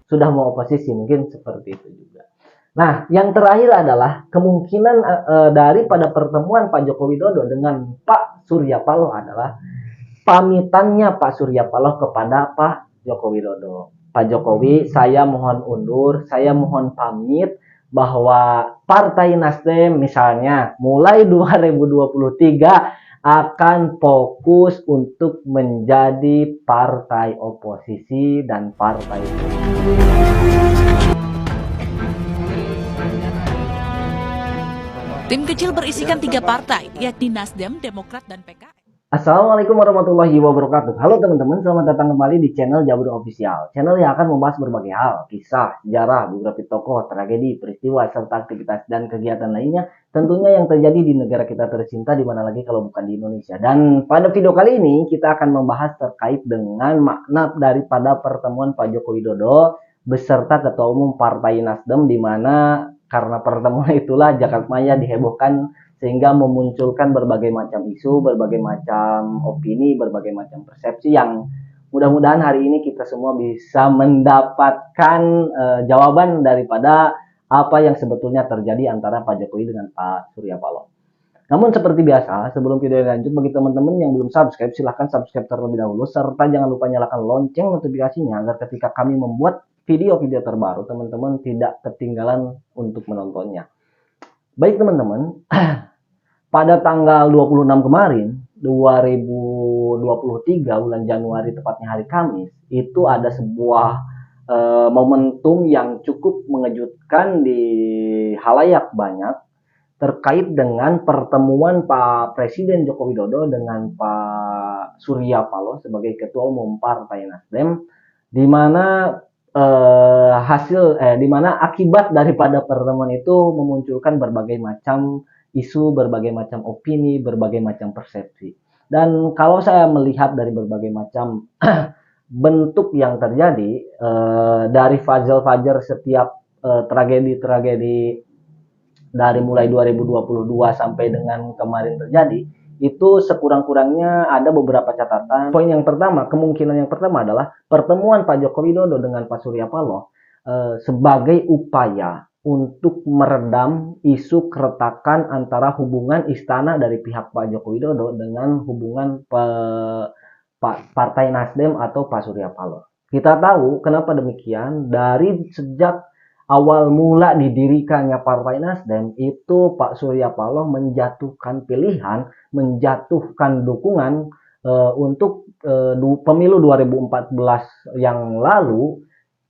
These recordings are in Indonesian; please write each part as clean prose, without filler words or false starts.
sudah mau oposisi, mungkin seperti itu juga. Nah, yang terakhir adalah kemungkinan daripada pertemuan Pak Joko Widodo dengan Pak Surya Paloh adalah pamitannya Pak Surya Paloh kepada Pak Joko Widodo. Pak Jokowi, saya mohon undur, saya mohon pamit bahwa Partai Nasdem misalnya mulai 2023 akan fokus untuk menjadi partai oposisi dan partai Tim kecil berisikan 3 partai, yakni Nasdem, Demokrat, dan PKS. Assalamualaikum warahmatullahi wabarakatuh. Halo teman-teman, selamat datang kembali di channel Jabur Official. Channel yang akan membahas berbagai hal, kisah, sejarah, biografi tokoh, tragedi, peristiwa, serta aktivitas dan kegiatan lainnya tentunya yang terjadi di negara kita tercinta, di mana lagi kalau bukan di Indonesia. Dan pada video kali ini kita akan membahas terkait dengan makna daripada pertemuan Pak Joko Widodo beserta Ketua Umum Partai Nasdem, di mana karena pertemuan itulah Jakarta Maya dihebohkan sehingga memunculkan berbagai macam isu, berbagai macam opini, berbagai macam persepsi yang mudah-mudahan hari ini kita semua bisa mendapatkan jawaban daripada apa yang sebetulnya terjadi antara Pak Jokowi dengan Pak Surya Paloh. Namun seperti biasa, sebelum video lanjut, bagi teman-teman yang belum subscribe, silahkan subscribe terlebih dahulu, serta jangan lupa nyalakan lonceng notifikasinya agar ketika kami membuat video-video terbaru, teman-teman tidak ketinggalan untuk menontonnya. Baik teman-teman, pada tanggal 26 kemarin, 2023, bulan Januari, tepatnya hari Kamis, itu ada sebuah momentum yang cukup mengejutkan di halayak banyak terkait dengan pertemuan Pak Presiden Joko Widodo dengan Pak Surya Paloh sebagai Ketua Umum Partai Nasdem, di mana di mana akibat daripada pertemuan itu memunculkan berbagai macam isu, berbagai macam opini, berbagai macam persepsi. Dan kalau saya melihat dari berbagai macam bentuk yang terjadi dari fajar setiap tragedi-tragedi dari mulai 2022 sampai dengan kemarin terjadi, itu sekurang-kurangnya ada beberapa catatan. Poin yang pertama, kemungkinan yang pertama adalah pertemuan Pak Joko Widodo dengan Pak Surya Paloh sebagai upaya untuk meredam isu keretakan antara hubungan istana dari pihak Pak Joko Widodo dengan hubungan Partai Nasdem atau Pak Surya Paloh. Kita tahu kenapa demikian, dari sejak awal mula didirikannya Partai Nasdem itu Pak Surya Paloh menjatuhkan pilihan, menjatuhkan dukungan untuk pemilu 2014 yang lalu,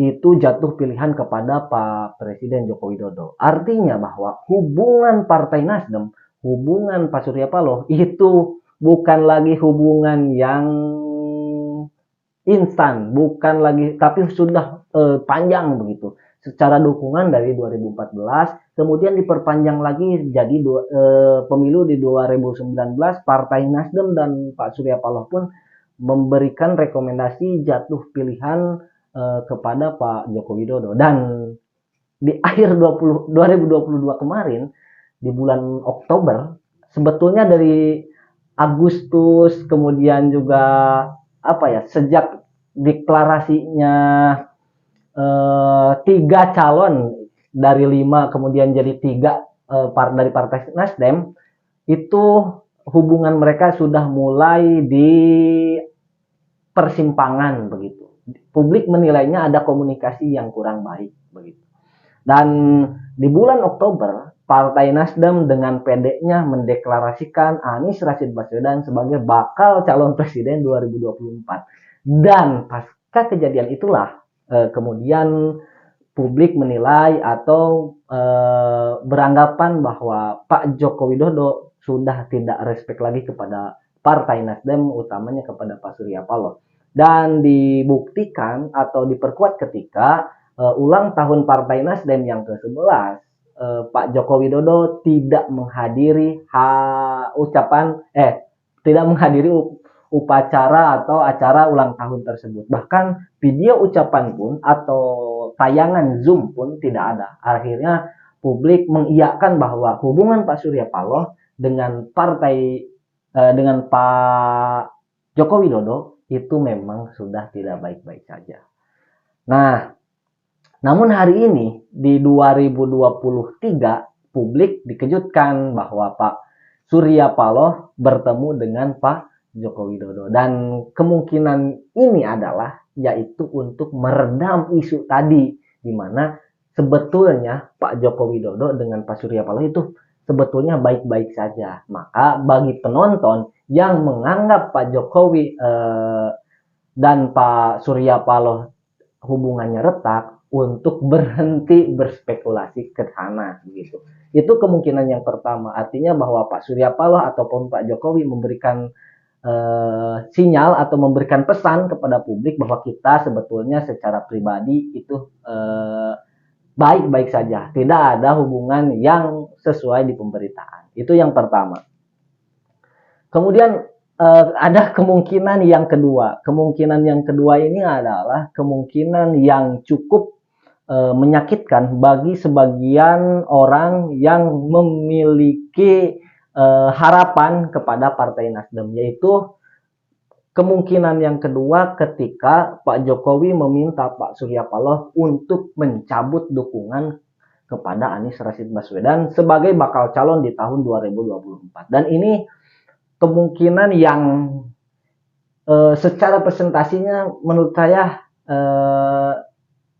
itu jatuh pilihan kepada Pak Presiden Joko Widodo. Artinya bahwa hubungan Partai Nasdem, hubungan Pak Surya Paloh itu bukan lagi hubungan yang instan, bukan lagi, tapi sudah panjang begitu. Secara dukungan dari 2014, kemudian diperpanjang lagi jadi pemilu di 2019, Partai Nasdem dan Pak Surya Paloh pun memberikan rekomendasi jatuh pilihan kepada Pak Joko Widodo. Dan di akhir 2022 kemarin, di bulan Oktober, sebetulnya dari Agustus, kemudian juga sejak deklarasinya 3 calon dari 5 kemudian jadi 3 dari Partai Nasdem, itu hubungan mereka sudah mulai di persimpangan begitu. Publik menilainya ada komunikasi yang kurang baik begitu. Dan di bulan Oktober, Partai Nasdem dengan pedenya mendeklarasikan Anies Rashid Baswedan sebagai bakal calon presiden 2024. Dan pasca kejadian itulah kemudian publik menilai atau beranggapan bahwa Pak Joko Widodo sudah tidak respect lagi kepada Partai Nasdem, utamanya kepada Pak Surya Paloh. Dan dibuktikan atau diperkuat ketika ulang tahun Partai Nasdem yang ke-11, Pak Joko Widodo tidak menghadiri tidak menghadiri upacara atau acara ulang tahun tersebut. Bahkan video ucapan pun atau tayangan Zoom pun tidak ada. Akhirnya publik mengiyakan bahwa hubungan Pak Surya Paloh dengan dengan Pak Joko Widodo itu memang sudah tidak baik-baik saja. Nah, Namun hari ini di 2023 publik dikejutkan bahwa Pak Surya Paloh bertemu dengan Pak Joko Widodo, dan kemungkinan ini adalah yaitu untuk meredam isu tadi, di mana sebetulnya Pak Joko Widodo dengan Pak Surya Paloh itu sebetulnya baik-baik saja. Maka bagi penonton yang menganggap Pak Jokowi dan Pak Surya Paloh hubungannya retak, untuk berhenti berspekulasi ke sana gitu. Itu kemungkinan yang pertama. Artinya bahwa Pak Surya Paloh ataupun Pak Jokowi memberikan sinyal atau memberikan pesan kepada publik bahwa kita sebetulnya secara pribadi itu baik-baik saja, tidak ada hubungan yang sesuai di pemberitaan. Itu yang pertama. Kemudian ada kemungkinan yang kedua. Kemungkinan yang kedua ini adalah kemungkinan yang cukup menyakitkan bagi sebagian orang yang memiliki harapan kepada Partai Nasdem, yaitu kemungkinan yang kedua ketika Pak Jokowi meminta Pak Surya Paloh untuk mencabut dukungan kepada Anies Rashid Baswedan sebagai bakal calon di tahun 2024. Dan ini kemungkinan yang secara presentasinya menurut saya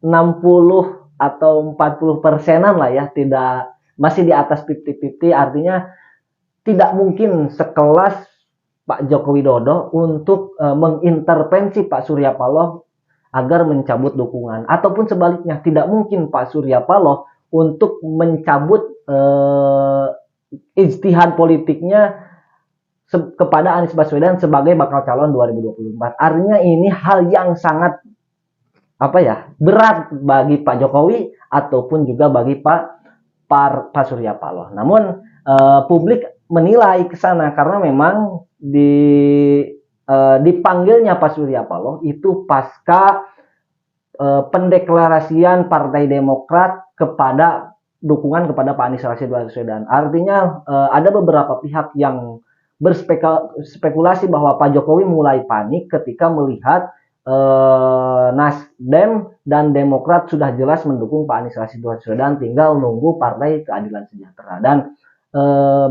60 atau 40%-an lah ya, tidak, masih di atas 50-50. Artinya tidak mungkin sekelas Pak Joko Widodo untuk mengintervensi Pak Surya Paloh agar mencabut dukungan, ataupun sebaliknya tidak mungkin Pak Surya Paloh untuk mencabut ijtihad politiknya kepada Anies Baswedan sebagai bakal calon 2024. Artinya ini hal yang sangat berat bagi Pak Jokowi ataupun juga bagi Pak Surya Paloh. Namun publik menilai ke sana karena memang dipanggilnya Pak Surya Paloh itu pasca pendeklarasian Partai Demokrat kepada dukungan kepada Pak Anies Rashid Baswedan. Artinya ada beberapa pihak yang berspekulasi bahwa Pak Jokowi mulai panik ketika melihat Nasdem dan Demokrat sudah jelas mendukung Pak Anies Rashid Baswedan, tinggal nunggu Partai Keadilan Sejahtera. Dan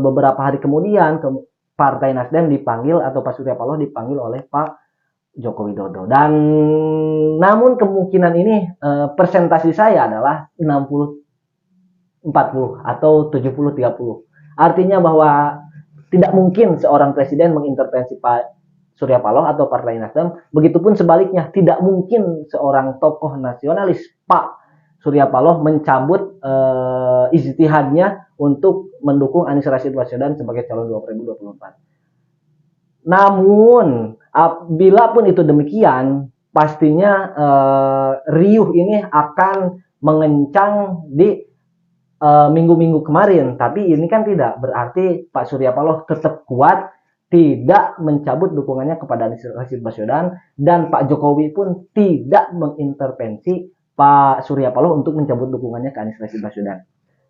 beberapa hari kemudian Partai Nasdem dipanggil atau Pak Surya Paloh dipanggil oleh Pak Joko Widodo. Dan namun kemungkinan ini persentasi saya adalah 60-40 atau 70-30. Artinya bahwa tidak mungkin seorang presiden mengintervensi Pak Surya Paloh atau Partai Nasdem. Begitupun sebaliknya, tidak mungkin seorang tokoh nasionalis Pak Surya Paloh mencabut ijtihadnya untuk mendukung Anies Rashid Baswedan sebagai calon 2024. Namun, bila pun itu demikian, pastinya riuh ini akan mengencang di minggu-minggu kemarin. Tapi ini kan tidak berarti Pak Surya Paloh tetap kuat tidak mencabut dukungannya kepada Anies Rashid Baswedan, dan Pak Jokowi pun tidak mengintervensi Pak Surya Paloh untuk mencabut dukungannya ke Anies Rashid Baswedan.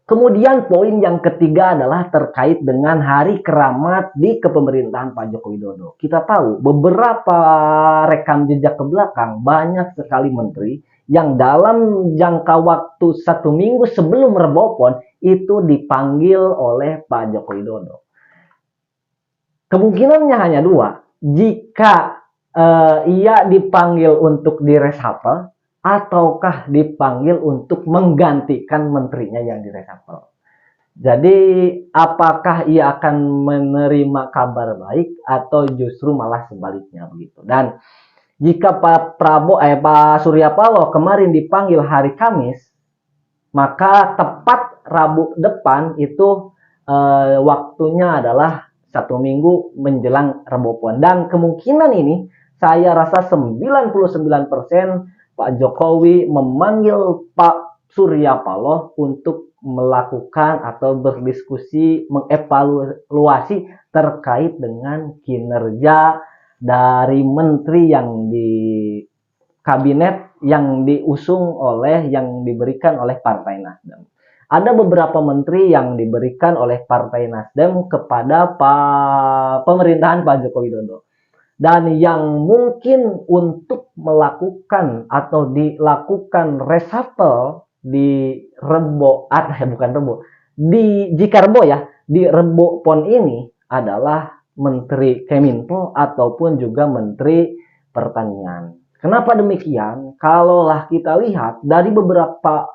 Kemudian poin yang ketiga adalah terkait dengan hari keramat di kepemerintahan Pak Joko Widodo. Kita tahu beberapa rekam jejak ke belakang banyak sekali menteri yang dalam jangka waktu 1 minggu sebelum Rebopon itu dipanggil oleh Pak Joko Widodo. Kemungkinannya hanya dua, jika ia dipanggil untuk direshuffle ataukah dipanggil untuk menggantikan menterinya yang direshuffle. Jadi apakah ia akan menerima kabar baik atau justru malah sebaliknya begitu. Dan jika Pak Surya Paloh kemarin dipanggil hari Kamis, maka tepat Rabu depan itu waktunya adalah 1 minggu menjelang Rebopon. Dan kemungkinan ini saya rasa 99% Pak Jokowi memanggil Pak Surya Paloh untuk melakukan atau berdiskusi, mengevaluasi terkait dengan kinerja dari menteri yang di kabinet yang diusung yang diberikan oleh Partai Nasdem. Ada beberapa menteri yang diberikan oleh Partai Nasdem kepada pemerintahan Pak Joko Widodo. dan yang mungkin untuk melakukan atau dilakukan reshuffle di bukan Rebo, di Jikarbo ya, di Rebo Pon ini adalah Menteri Keminfo ataupun juga Menteri Pertanian. Kenapa demikian? Kalaulah kita lihat dari beberapa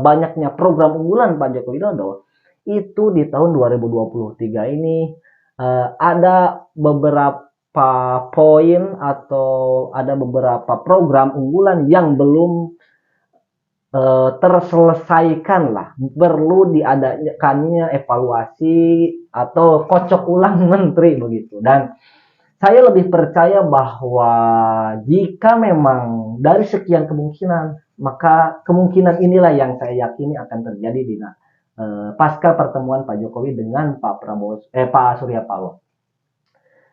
banyaknya program unggulan Pak Joko Widodo, itu di tahun 2023 ini ada beberapa poin atau ada beberapa program unggulan yang belum terselesaikan lah, perlu diadakannya evaluasi atau kocok ulang menteri begitu. Dan saya lebih percaya bahwa jika memang dari sekian kemungkinan, maka kemungkinan inilah yang saya yakini akan terjadi di pasca pertemuan Pak Jokowi dengan Pak Surya Paloh.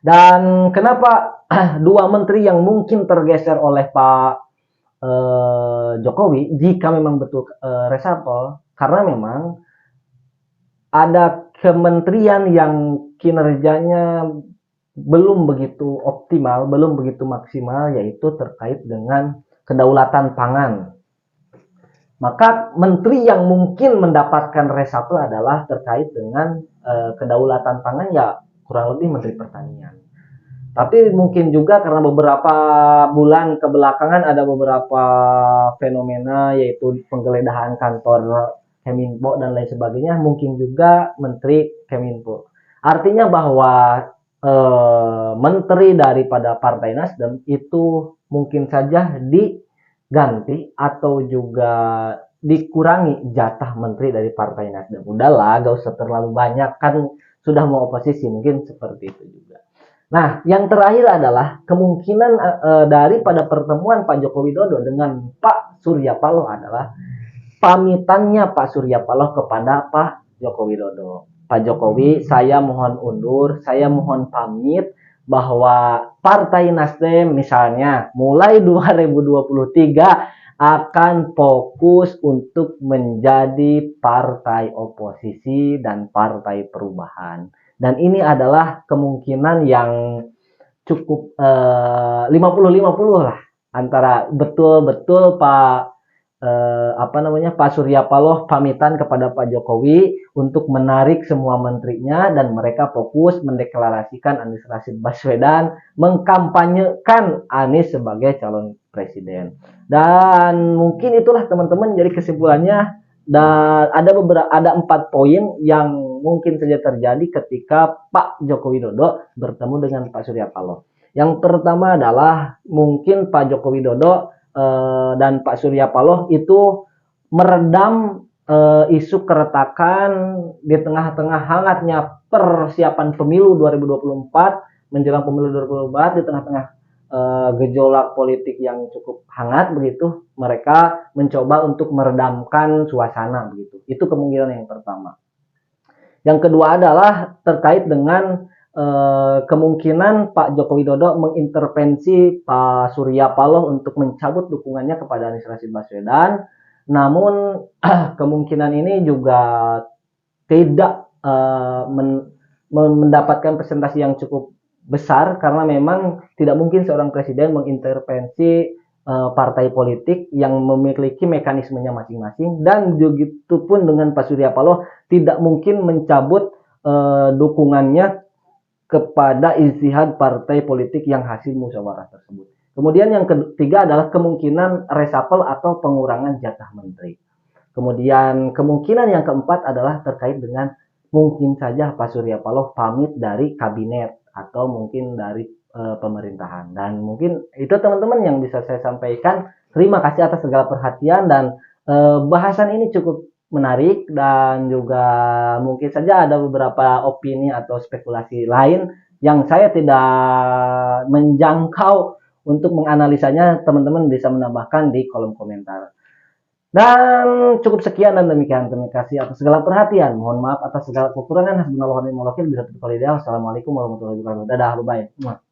Dan kenapa dua menteri yang mungkin tergeser oleh Pak Jokowi jika memang betul reshuffle, karena memang ada kementerian yang kinerjanya belum begitu optimal, belum begitu maksimal, yaitu terkait dengan kedaulatan pangan. Maka menteri yang mungkin mendapatkan reshuffle adalah terkait dengan kedaulatan pangan, ya kurang lebih Menteri Pertanian. Tapi mungkin juga karena beberapa bulan kebelakangan ada beberapa fenomena, yaitu penggeledahan kantor Keminfo dan lain sebagainya, mungkin juga Menteri Keminfo. Artinya bahwa menteri daripada Partai Nasdem itu mungkin saja diganti atau juga dikurangi jatah menteri dari Partai Nasdem. Udahlah, gak usah terlalu banyak, kan sudah mau oposisi, mungkin seperti itu juga. Nah, yang terakhir adalah kemungkinan daripada pertemuan Pak Joko Widodo dengan Pak Surya Paloh adalah pamitannya Pak Surya Paloh kepada Pak Joko Widodo. Pak Jokowi, saya mohon undur, saya mohon pamit bahwa Partai Nasdem misalnya mulai 2023 akan fokus untuk menjadi partai oposisi dan partai perubahan. Dan ini adalah kemungkinan yang cukup 50-50 lah, antara betul-betul Pak Pak Surya Paloh pamitan kepada Pak Jokowi untuk menarik semua menterinya dan mereka fokus mendeklarasikan Anies Rashid Baswedan, mengkampanyekan Anies sebagai calon presiden. Dan mungkin itulah teman-teman jadi kesimpulannya. Dan ada 4 poin yang mungkin saja terjadi ketika Pak Joko Widodo bertemu dengan Pak Surya Paloh. Yang pertama adalah mungkin Pak Joko Widodo dan Pak Surya Paloh itu meredam isu keretakan di tengah-tengah hangatnya persiapan pemilu 2024, menjelang pemilu 2024, di tengah-tengah gejolak politik yang cukup hangat begitu, mereka mencoba untuk meredamkan suasana begitu. Itu kemungkinan yang pertama. Yang kedua adalah terkait dengan kemungkinan Pak Joko Widodo mengintervensi Pak Surya Paloh untuk mencabut dukungannya kepada Anies Rashid Baswedan. Namun kemungkinan ini juga tidak mendapatkan presentasi yang cukup besar, karena memang tidak mungkin seorang presiden mengintervensi partai politik yang memiliki mekanismenya masing-masing, dan begitu pun dengan Pak Surya Paloh tidak mungkin mencabut dukungannya kepada ijtihad partai politik yang hasil musyawarah tersebut. Kemudian yang ketiga adalah kemungkinan reshuffle atau pengurangan jatah menteri. Kemudian kemungkinan yang keempat adalah terkait dengan mungkin saja Pak Surya Paloh pamit dari kabinet atau mungkin dari pemerintahan. Dan mungkin itu teman-teman yang bisa saya sampaikan. Terima kasih atas segala perhatian, dan bahasan ini cukup menarik, dan juga mungkin saja ada beberapa opini atau spekulasi lain yang saya tidak menjangkau untuk menganalisanya. Teman-teman bisa menambahkan di kolom komentar. Dan cukup sekian dan demikian. Terima kasih atas segala perhatian. Mohon maaf atas segala kekurangan. Hasbunallahu wa ni'mal wakil. Assalamualaikum warahmatullahi wabarakatuh. Dadah, bye.